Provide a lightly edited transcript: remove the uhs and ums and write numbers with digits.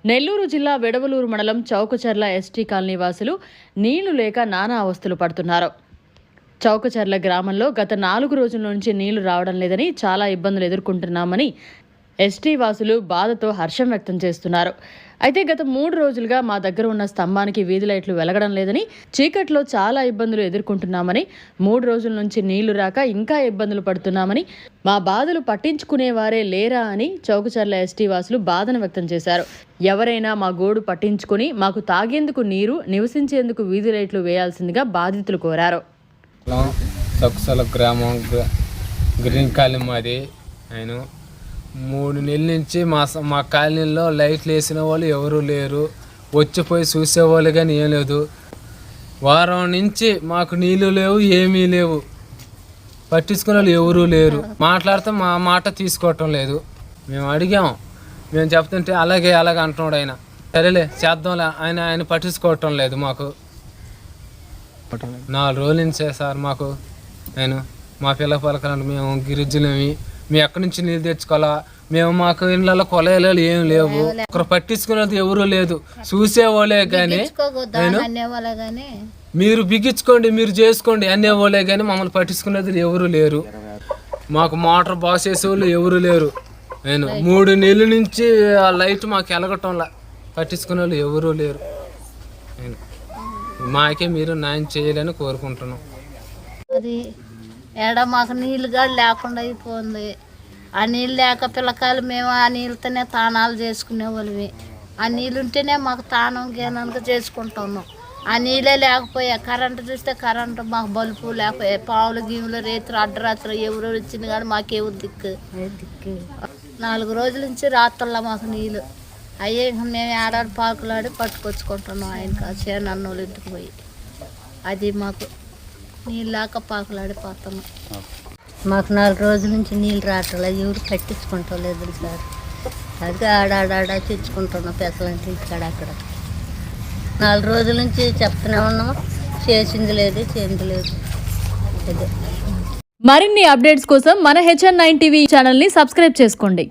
నెల్లూరు జిల్లా వెడవలూరు మండలం Chowkacharla ST colony వాసులు నీళ్లు లేక నానా అవస్థలు పడుతున్నారు. చౌకచర్ల గ్రామంలో గత 4 రోజుల నుంచి నీళ్లు రావడం లేదని, చాలా ఇబ్బందులు ఎదుర్కొంటున్నామని ఎస్టీ వాసులు బాధతో హర్షం వ్యక్తం చేస్తున్నారు. అయితే గత 3 రోజులుగా మా దగ్గర ఉన్న స్తంభానికి వీధి లైట్లు వెలగడం లేదని, చీకట్లో చాలా ఇబ్బందులు ఎదుర్కొంటున్నామని, 3 రోజుల నుంచి నీళ్లు రాక ఇంకా ఇబ్బందులు పడుతున్నామని, మా బాధలు పట్టించుకునేవారే లేరా అని చౌకచర్ల ఎస్టీ వాసులు బాధను వ్యక్తం చేశారు. ఎవరైనా మా గోడు పట్టించుకుని మాకు తాగేందుకు నీరు, నివసించేందుకు వీధి లైట్లు వేయాల్సిందిగా బాధితులు కోరారు. చౌకచర్ల గ్రామం గ్రీన్ కాలనీ మాది. ఆయన 3 నెలల నుంచి మా కాలనీలో లైట్లు వేసిన వాళ్ళు ఎవరూ లేరు, వచ్చిపోయి చూసేవాళ్ళు కానీ ఏం లేదు. వారం నుంచి మాకు నీళ్ళు లేవు, ఏమీ లేవు, పట్టించుకునే వాళ్ళు ఎవరూ లేరు. మాట్లాడితే మా మాట తీసుకోవటం లేదు. మేము అడిగాం, మేము చెప్తుంటే అలాగే అంటున్నాడు ఆయన. సరేలే చేద్దాంలే, ఆయన పట్టించుకోవటం లేదు. మాకు 4 రోజుల నుంచే సార్ మాకు నేను మా పిల్ల పలకలంటే మేము గిరిజనులమి, మేము ఎక్కడి నుంచి నీళ్ళు తెచ్చుకోవాలా, మాకు ఇళ్ళలో కొలయలు ఏం లేవు, ఒకరు పట్టించుకునేది ఎవరూ లేదు, చూసేవాళ్ళే కానీ మీరు బిగించుకోండి, మీరు చేసుకోండి అనేవాళ్ళే కానీ మమ్మల్ని పట్టించుకునేది ఎవరు లేరు. మాకు మోటార్ బాస్ చేసేవాళ్ళు ఎవరు లేరు. 3 నెలల నుంచి ఆ లైట్ మాకు ఎలగటంలా, పట్టించుకునే వాళ్ళు ఎవరూ లేరు. మాకే మీరు న్యాయం చేయాలని కోరుకుంటున్నాం. అది మాకు నీళ్ళుగా లేకుండా అయిపోయింది. ఆ నీళ్ళు లేక పిల్లకాయలు మేము ఆ నీళ్ళతోనే తానాలు చేసుకునే వాళ్ళవి. ఆ నీళ్ళు ఉంటేనే మాకు తానం గేనంగా చేసుకుంటున్నాం. ఆ నీళ్ళే లేకపోయా, కరెంటు చూస్తే కరెంటు మాకు బల్బు లేకపోయా, పావులు గీములు రేత్రి అర్ధరాత్రి ఎవరు వచ్చింది కానీ మాకేవు దిక్కు. 4 రోజుల నుంచి రాత్రుల్లో మాకు నీళ్ళు అయ్యే, మేము ఏడాది పాకులాడి పట్టుకొచ్చుకుంటున్నాం. ఆయన చేనన్నోళ్ళు ఇంటికి పోయి, అది మాకు నీళ్ళు లేక పాకులాడిపోతున్నాం. మాకు 4 రోజుల నుంచి నీళ్ళు రావట్లే, ఎవరు పట్టించుకుంటాం లేదు సార్. అది ఆడాడ తెచ్చుకుంటున్నాం పెసలంటే ఇక్కడ అక్కడ. 4 రోజుల నుంచి చెప్తూనే ఉన్నాము, చేసింది లేదు, చేయింది లేదు. అదే మరిన్ని అప్డేట్స్ కోసం మన HN9 టీవీ ఛానల్ని సబ్స్క్రైబ్ చేసుకోండి.